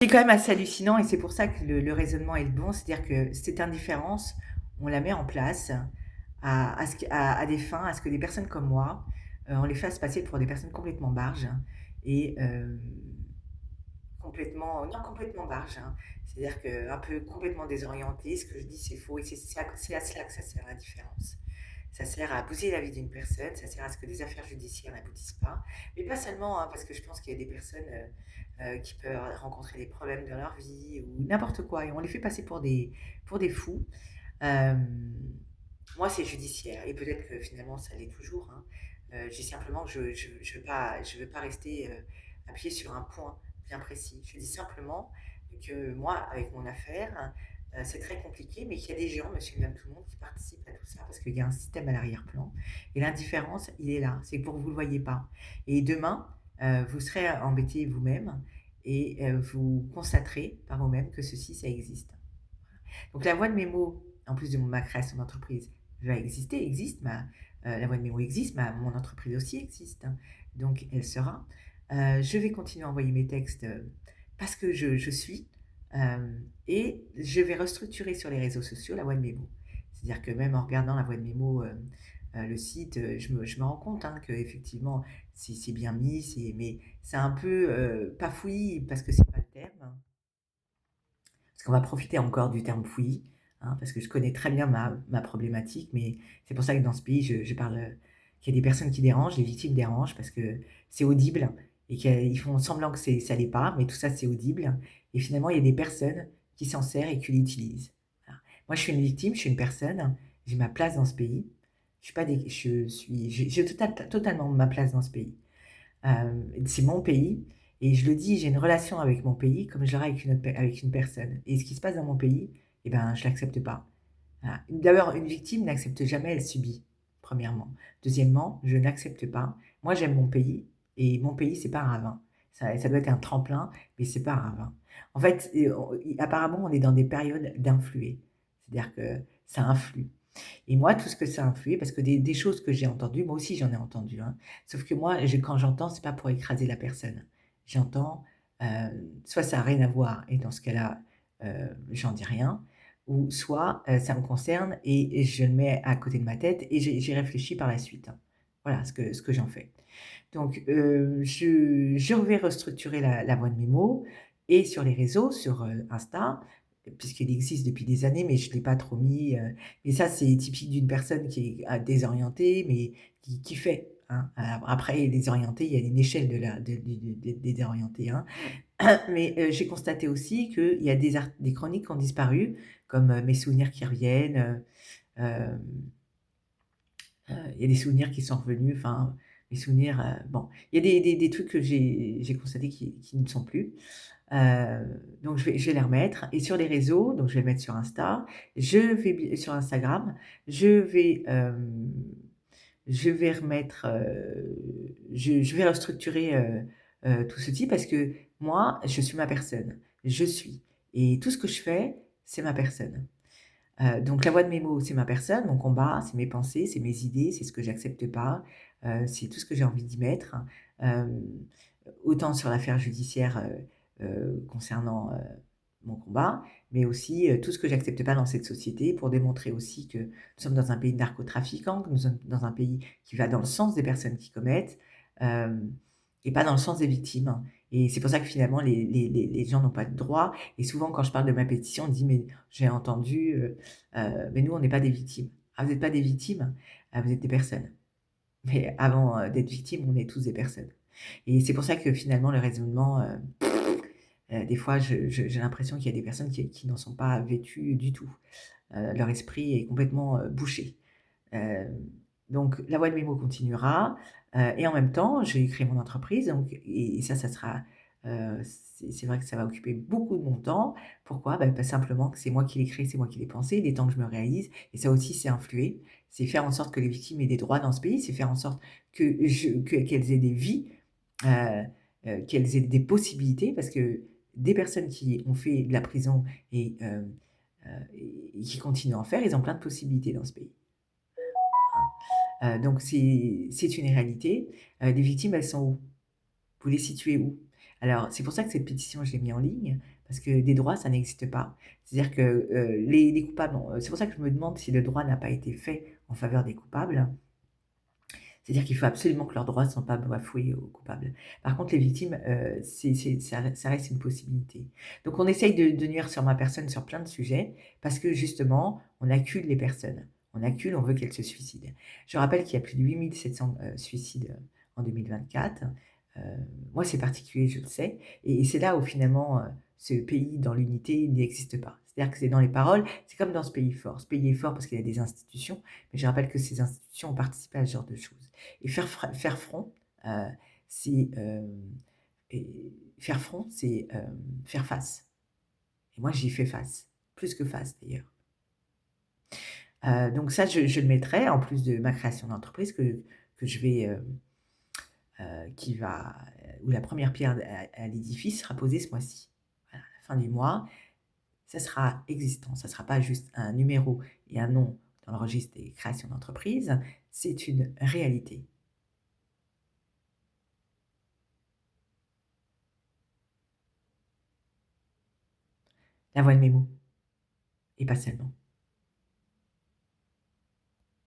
C'est quand même assez hallucinant et c'est pour ça que le raisonnement est le bon. C'est-à-dire que cette indifférence, on la met en place à des fins, à ce que des personnes comme moi, on les fasse passer pour des personnes complètement barges et complètement non complètement barges, hein. C'est-à-dire qu'un peu complètement désorientées. Ce que je dis, c'est faux et c'est à cela que ça sert l'indifférence. Ça sert à bousiller la vie d'une personne, ça sert à ce que des affaires judiciaires n'aboutissent pas. Mais pas seulement, hein, parce que je pense qu'il y a des personnes qui peuvent rencontrer des problèmes dans leur vie ou n'importe quoi. Et on les fait passer pour des fous. Euh, Moi, c'est judiciaire. Et peut-être que finalement, ça l'est toujours, hein. Je dis simplement que je veux pas rester appuyé sur un point bien précis. Je dis simplement que moi, avec mon affaire, c'est très compliqué, mais qu'il y a des gens, monsieur et madame tout le monde, qui participent à tout ça, parce qu'il y a un système à l'arrière-plan. Et l'indifférence, il est là. C'est pour que vous ne le voyez pas. Et demain, vous serez embêté vous-même et vous constaterez par vous-même que ceci, ça existe. Donc la voix de mémo, en plus de ma création d'entreprise, va exister, existe, la voix de mémo existe, mon entreprise aussi existe, hein. Donc elle sera. Je vais continuer à envoyer mes textes parce que je suis. Et je vais restructurer sur les réseaux sociaux la voix de mémo. C'est-à-dire que même en regardant la voix de mémo, le site, je me rends compte hein, que effectivement c'est bien mis, mais c'est un peu pas fouillis parce que c'est pas le terme. Parce qu'on va profiter encore du terme fouillis, hein, parce que je connais très bien ma problématique, mais c'est pour ça que dans ce pays, je parle qu'il y a des personnes qui dérangent, les victimes dérangent, parce que c'est audible, et qu'ils font semblant que ça l'est pas, mais tout ça, c'est audible. Et finalement, il y a des personnes qui s'en servent et qui l'utilisent. Voilà. Moi, je suis une victime, je suis une personne, j'ai ma place dans ce pays. Je suis pas des, je suis, j'ai totalement ma place dans ce pays. C'est mon pays et je le dis, j'ai une relation avec mon pays comme je l'aurais avec une personne. Et ce qui se passe dans mon pays, eh ben, je l'accepte pas. Voilà. D'abord, une victime n'accepte jamais, elle subit, premièrement. Deuxièmement, je n'accepte pas. Moi, j'aime mon pays et mon pays, c'est pas un ravin. Ça doit être un tremplin, mais c'est pas un ravin. En fait, apparemment, on est dans des périodes d'influer. C'est-à-dire que ça influe. Et moi, tout ce que ça a influé, parce que des choses que j'ai entendues, moi aussi j'en ai entendu, hein. Sauf que moi, quand j'entends, c'est pas pour écraser la personne. J'entends, soit ça n'a rien à voir, et dans ce cas-là, j'en dis rien, ou soit ça me concerne et je le mets à côté de ma tête et j'y réfléchis par la suite, hein. Voilà ce que j'en fais. Donc, je vais restructurer la voix de mémo et sur les réseaux, sur Insta, puisqu'il existe depuis des années, mais je ne l'ai pas trop mis. Et ça, c'est typique d'une personne qui est désorientée, mais qui fait, hein. Alors, après, les désorientés, il y a une échelle des désorientés, hein. Mais j'ai constaté aussi qu'il y a des chroniques qui ont disparu, comme mes souvenirs qui reviennent. Euh, il y a des souvenirs qui sont revenus, enfin, les souvenirs, bon, il y a des trucs que j'ai constaté qui ne sont plus. Donc je vais les remettre et sur les réseaux, donc je vais le mettre sur Insta, sur Instagram, je vais, je vais remettre, je vais restructurer, tout ceci parce que moi, je suis ma personne. Je suis et tout ce que je fais, c'est ma personne. Donc la voix de mes mots, c'est ma personne, mon combat, c'est mes pensées, c'est mes idées, c'est ce que j'accepte pas, c'est tout ce que j'ai envie d'y mettre. Hem, Autant sur l'affaire judiciaire, concernant, mon combat, mais aussi, tout ce que j'accepte pas dans cette société pour démontrer aussi que nous sommes dans un pays de narcotrafiquants, que nous sommes dans un pays qui va dans le sens des personnes qui commettent, hem et pas dans le sens des victimes. Et c'est pour ça que finalement les gens n'ont pas de droit et souvent quand je parle de ma pétition, on dit: «Mais j'ai entendu, mais nous on n'est pas des victimes». Ah vous êtes pas des victimes? Ah vous êtes des personnes. Mais avant, d'être victime, on est tous des personnes. Et c'est pour ça que finalement le raisonnement, des fois j'ai l'impression qu'il y a des personnes qui n'en sont pas vêtues du tout. Leur esprit est complètement, bouché. Heu, donc la voix de mes mots continuera, et en même temps, j'ai créé mon entreprise donc et ça sera, c'est vrai que ça va occuper beaucoup de mon temps. Pourquoi? Bah, simplement que c'est moi qui l'ai créé, c'est moi qui l'ai pensé, il est temps que je me réalise et ça aussi c'est influer. C'est faire en sorte que les victimes aient des droits dans ce pays, c'est faire en sorte qu'elles aient des vies, heu qu'elles aient des possibilités parce que des personnes qui ont fait de la prison et qui continuent à en faire, ils ont plein de possibilités dans ce pays. Donc c'est une réalité. Les victimes, elles sont où? Vous les situez où? Alors, c'est pour ça que cette pétition, je l'ai mis en ligne, parce que des droits, ça n'existe pas. C'est-à-dire que, les coupables c'est pour ça que je me demande si le droit n'a pas été fait en faveur des coupables. C'est-à-dire qu'il faut absolument que leurs droits ne soient pas bafoués aux coupables. Par contre, les victimes, ça reste une possibilité. Donc on essaye de nuire sur ma personne sur plein de sujets parce que justement, on accule les personnes. On accule, on veut qu'elles se suicident. Je rappelle qu'il y a plus de 8 700, suicides, en 2024. Heu, Moi, c'est particulier, je le sais et c'est là où finalement, ce pays dans l'unité n'existe pas. C'est-à-dire que c'est dans les paroles, c'est comme dans ce pays fort. Ce pays est fort parce qu'il y a des institutions, mais je rappelle que ces institutions ont participé à ce genre de choses. Et faire front, heu, c'est, et faire front, c'est, faire face. Et moi, j'y fais face, plus que face d'ailleurs. Donc ça, je le mettrai en plus de ma création d'entreprise que je vais, qui va où la première pierre à l'édifice sera posée ce mois-ci. Voilà, à la fin du mois, ça sera existant. Ça ne sera pas juste un numéro et un nom dans le registre des créations d'entreprise, c'est une réalité. La voix de mes mots et pas seulement.